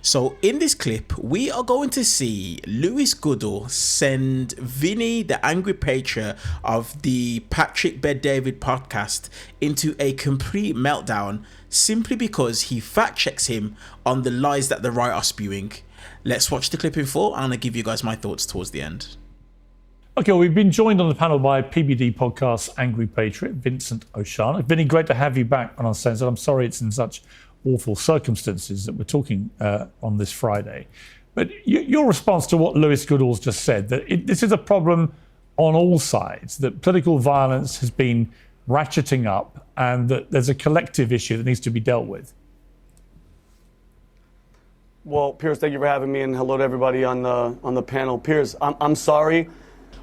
So in this clip, we are going to see Goodall send Vinny, the angry patriot of the Patriot Bet David podcast, into a complete meltdown simply because he fact checks him on the lies that the right are spewing. Let's watch the clip in full and I'll give you guys my thoughts towards the end. Okay, well, we've been joined on the panel by PBD podcast's Angry Patriot, Vincent O'Shannor. Vinny, great to have you back on our sense. I'm sorry it's in such awful circumstances that we're talking on this Friday. But your response to what Goodall's just said, that this is a problem on all sides, that political violence has been ratcheting up and that there's a collective issue that needs to be dealt with. Well, Piers, thank you for having me, and hello to everybody on the panel. Piers, I'm sorry,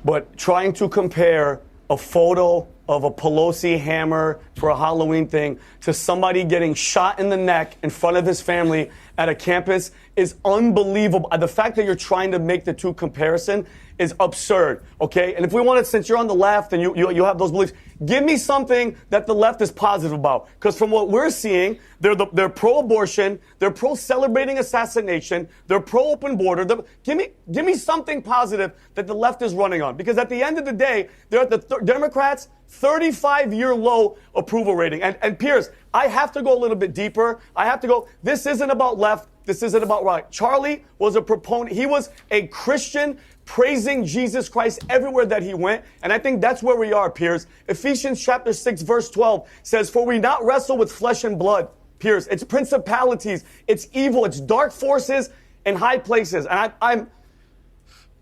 but trying to compare a photo of a Pelosi hammer for a Halloween thing to somebody getting shot in the neck in front of his family at a campus is unbelievable. The fact that you're trying to make the two comparison is absurd, okay? And if we want to, since you're on the left and you have those beliefs, give me something that the left is positive about. Because from what we're seeing, they're pro-abortion, they're pro-celebrating assassination, they're pro-open border. Give me something positive that the left is running on. Because at the end of the day, they're at the Democrats' 35-year low approval rating. And Piers, I have to go a little bit deeper. I have to go, this isn't about left, this isn't about right. Charlie was a proponent. He was a Christian praising Jesus Christ everywhere that he went. And I think that's where we are, Piers. Ephesians chapter 6, verse 12 says, "For we not wrestle with flesh and blood," Piers. It's principalities, it's evil, it's dark forces in high places. And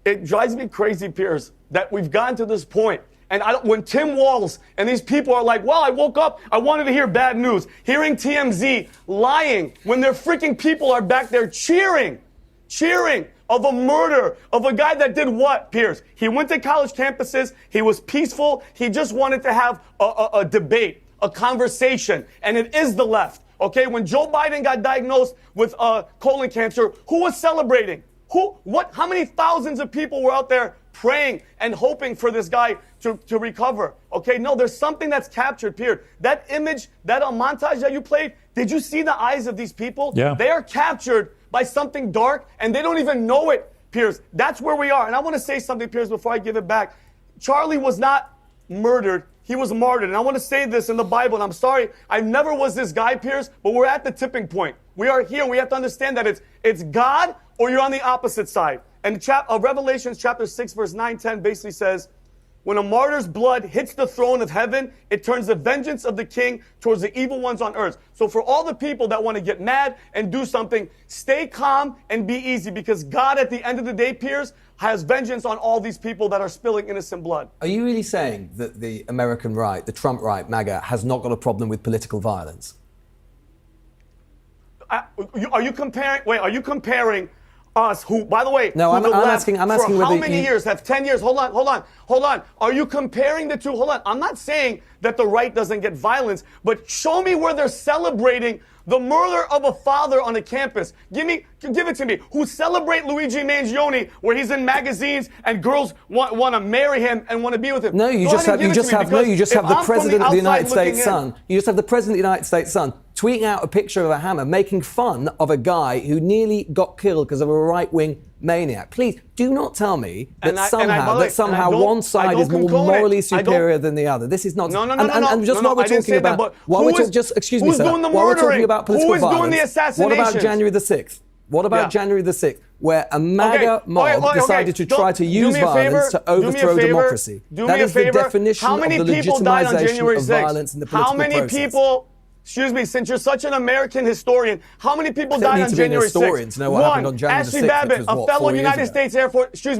it drives me crazy, Piers, that we've gotten to this point. And when Tim Walz and these people are like, well, I woke up, I wanted to hear bad news. Hearing TMZ lying when their freaking people are back there cheering of a murder of a guy that did what, Piers? He went to college campuses. He was peaceful. He just wanted to have a debate, a conversation. And it is the left. Okay, when Joe Biden got diagnosed with colon cancer, who was celebrating? How many thousands of people were out there praying and hoping for this guy to recover? Okay, no, there's something that's captured, Piers. That image, that montage that you played, did you see the eyes of these people? Yeah. They are captured by something dark, and they don't even know it, Piers. That's where we are. And I want to say something, Piers, before I give it back. Charlie was not murdered. He was martyred. And I want to say this in the Bible, and I'm sorry, I never was this guy, Piers, but we're at the tipping point. We are here, and we have to understand that it's God or you're on the opposite side. And Revelation chapter 6, verse 9-10 basically says, when a martyr's blood hits the throne of heaven, it turns the vengeance of the king towards the evil ones on earth. So for all the people that want to get mad and do something, stay calm and be easy, because God at the end of the day, Piers, has vengeance on all these people that are spilling innocent blood. Are you really saying that the American right, the Trump right, MAGA, has not got a problem with political violence? Are you comparing us, who, by the way, no, I'm asking for whether how many years, have 10 years, hold on. Are you comparing the two? Hold on. I'm not saying that the right doesn't get violence, but show me where they're celebrating the murder of a father on a campus. Give it to me. Who celebrate Luigi Mangione, where he's in magazines and girls want to marry him and want to be with him? No, you just have the president of the United States' son. You just have the president of the United States' son tweeting out a picture of a hammer, making fun of a guy who nearly got killed because of a right-wing maniac. Please do not tell me that somehow one side is more morally superior than the other. This is not. And just while we're talking about, excuse me, sir, while we're talking about political violence, doing the assassinations? What about January the 6th? What about January the 6th, where a MAGA mob decided to try to use violence to overthrow democracy? That is the definition of the legitimization of violence in the political process. Excuse me, since you're such an American historian, how many people died on January 6th? To know what happened on January the 6th, Babbitt, a fellow United States Air Force, excuse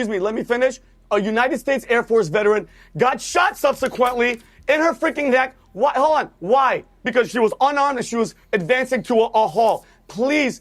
me, let me finish. A United States Air Force veteran got shot subsequently in her freaking neck. Why? Hold on. Why? Because she was unarmed and she was advancing to a hall. Please,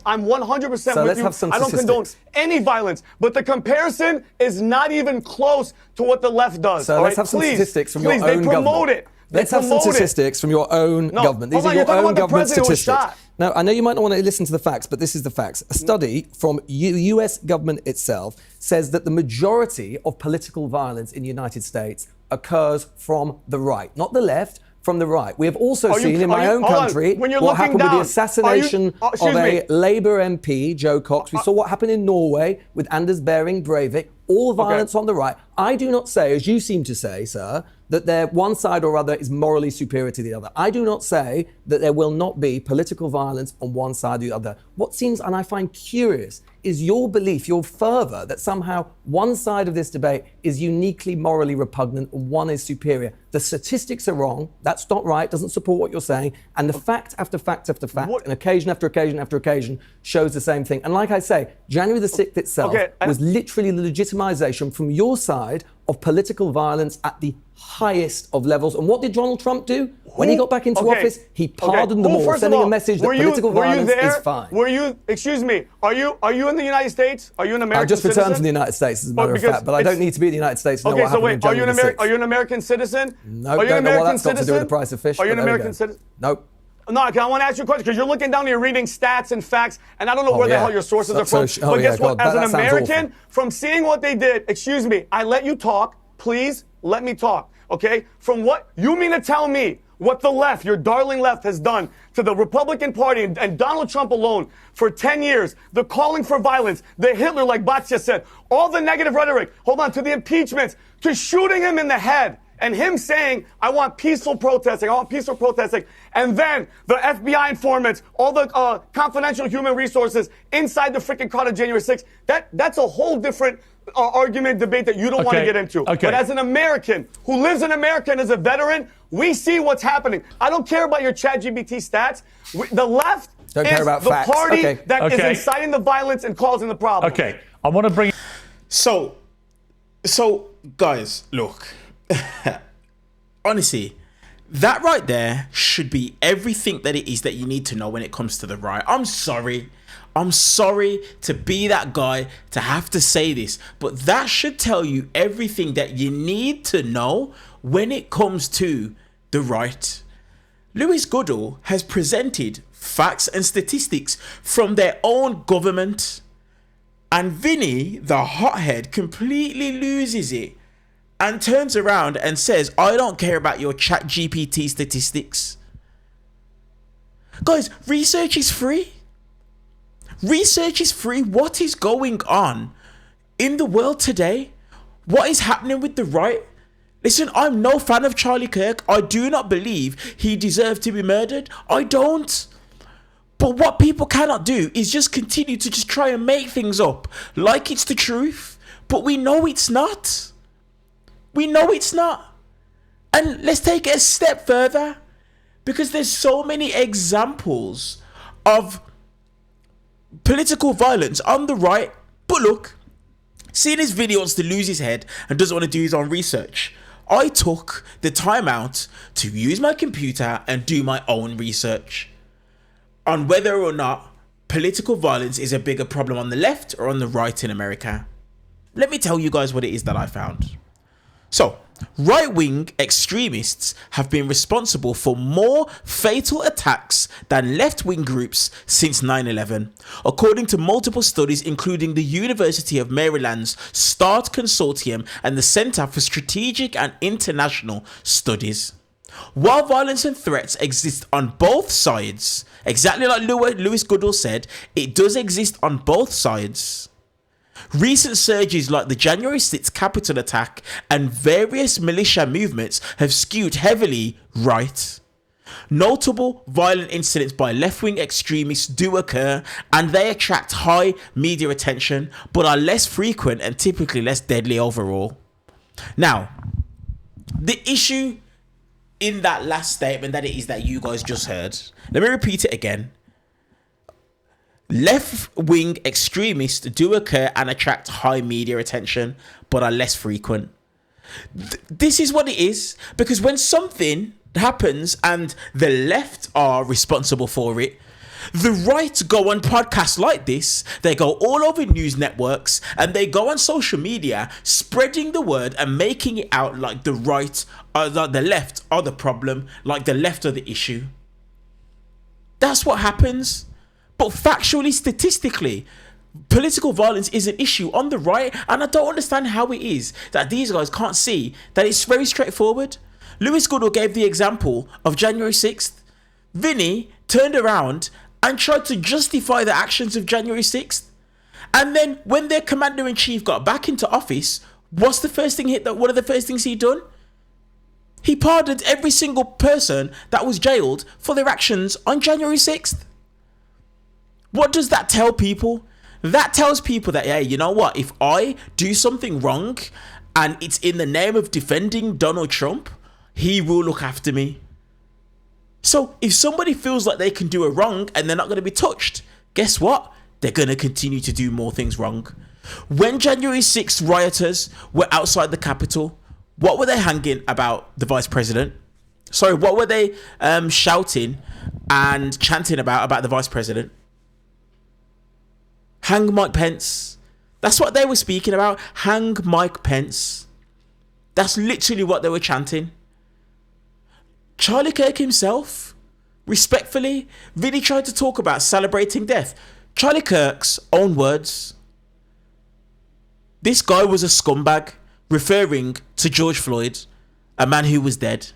I'm 100% with you. I don't condone any violence, but the comparison is not even close to what the left does. So let's have some statistics from your own government. They promote it. Let's have some statistics from your own government. These are your own government statistics. Now, I know you might not want to listen to the facts, but this is the facts. A study from US government itself says that the majority of political violence in the United States occurs from the right, not the left, from the right. We have also seen in my own country what happened with the assassination of a Labour MP, Joe Cox. We saw what happened in Norway with Anders Behring Breivik. All violence on the right. I do not say, as you seem to say, sir, that one side or other is morally superior to the other. I do not say that there will not be political violence on one side or the other. What seems, and I find curious, is your belief, your fervour, that somehow one side of this debate is uniquely morally repugnant and one is superior. The statistics are wrong. That's not right. Doesn't support what you're saying. And the fact after fact after fact, and occasion after occasion after occasion shows the same thing. And like I say, January the 6th itself was literally the legitimisation from your side of political violence at the highest of levels. And what did Donald Trump do? When he got back into office, he pardoned them all, sending a message that political violence is fine. Excuse me, are you in the United States? Are you an American citizen? I just returned from the United States, as a matter of fact, but I don't need to be in the United States to know what happened in January the 6th. Are you an American citizen? No, don't know what that's got to do with the price of fish. Are you an American citizen? Nope. No, I want to ask you a question, because you're looking down, you're reading stats and facts, and I don't know where the hell your sources are from. But guess what? As an American, from seeing what they did, excuse me, I let you talk. Please let me talk, okay? From what you mean to tell me what the left, your darling left, has done to the Republican Party and Donald Trump alone for 10 years, the calling for violence, the Hitler, like Batya said, all the negative rhetoric, to the impeachments, to shooting him in the head, and him saying, I want peaceful protesting, and then the FBI informants, all the confidential human resources inside the freaking crowd of January 6th, that's a whole different argument, debate that you don't want to get into. But as an American who lives in America and is a veteran, we see what's happening. I don't care about your ChatGPT stats. The left is the party that is inciting the violence and causing the problem. Okay, I want to bring... So guys, look. Honestly, that right there should be everything that it is that you need to know when it comes to the right. I'm sorry to be that guy to have to say this, but that should tell you everything that you need to know when it comes to the right. Louis Goodall has presented facts and statistics from their own government, and Vinny, the hothead, completely loses it and turns around and says, I don't care about your ChatGPT statistics. Guys, research is free. Research is free. What is going on in the world today? What is happening with the right? Listen, I'm no fan of Charlie Kirk. I do not believe he deserved to be murdered. I don't. But what people cannot do is just continue to just try and make things up like it's the truth. But we know it's not. We know it's not. And let's take it a step further, because there's so many examples of political violence on the right. But look, seeing his video wants to lose his head and doesn't want to do his own research, I took the time out to use my computer and do my own research on whether or not political violence is a bigger problem on the left or on the right in America. Let me tell you guys what it is that I found. So, right-wing extremists have been responsible for more fatal attacks than left-wing groups since 9/11, according to multiple studies including the University of Maryland's START Consortium and the Center for Strategic and International Studies. While violence and threats exist on both sides, exactly like Louis Goodall said, it does exist on both sides. Recent surges like the January 6th Capitol attack and various militia movements have skewed heavily right. Notable violent incidents by left-wing extremists do occur, and they attract high media attention, but are less frequent and typically less deadly overall. Now, the issue in that last statement that it is that you guys just heard, let me repeat it again. Left-wing extremists do occur and attract high media attention, but are less frequent. This is what it is, because when something happens and the left are responsible for it, the right go on podcasts like this, they go all over news networks, and they go on social media spreading the word and making it out like the right or the left are the problem, like the left are the issue. That's what happens. But factually, statistically, political violence is an issue on the right, and I don't understand how it is that these guys can't see that it's very straightforward. Lewis Goodall gave the example of January 6th. Vinny turned around and tried to justify the actions of January 6th. And then when their commander-in-chief got back into office, what's the first thing one of the first things he done? He pardoned every single person that was jailed for their actions on January 6th. What does that tell people? That tells people that, hey, you know what? If I do something wrong and it's in the name of defending Donald Trump, he will look after me. So if somebody feels like they can do a wrong and they're not going to be touched, guess what? They're going to continue to do more things wrong. When January 6th rioters were outside the Capitol, what were they hanging about the vice president? Sorry, what were they shouting and chanting about the vice president? Hang Mike Pence. That's what they were speaking about. Hang Mike Pence. That's literally what they were chanting. Charlie Kirk himself, respectfully, really tried to talk about celebrating death. Charlie Kirk's own words. This guy was a scumbag, referring to George Floyd, a man who was dead.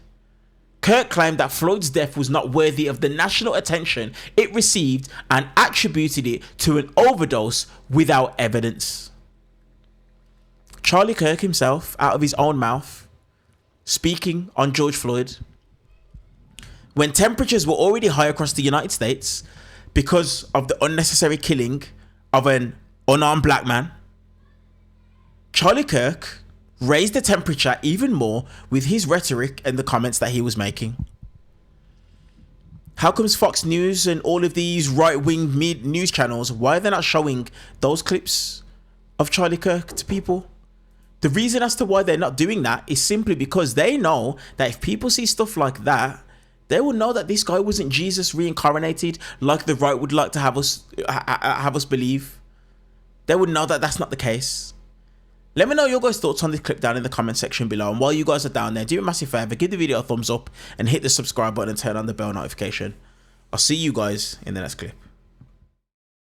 Kirk claimed that Floyd's death was not worthy of the national attention it received and attributed it to an overdose without evidence. Charlie Kirk himself, out of his own mouth, speaking on George Floyd, when temperatures were already high across the United States because of the unnecessary killing of an unarmed black man, Charlie Kirk raised the temperature even more with his rhetoric and the comments that he was making. How comes Fox News and all of these right-wing news channels, why are they not showing those clips of Charlie Kirk to people? The reason as to why they're not doing that is simply because they know that if people see stuff like that, they will know that this guy wasn't Jesus reincarnated like the right would like to have us believe. They would know that that's not the case. Let me know your guys' thoughts on this clip down in the comment section below. And while you guys are down there, do me a massive favor, give the video a thumbs up and hit the subscribe button and turn on the bell notification. I'll see you guys in the next clip.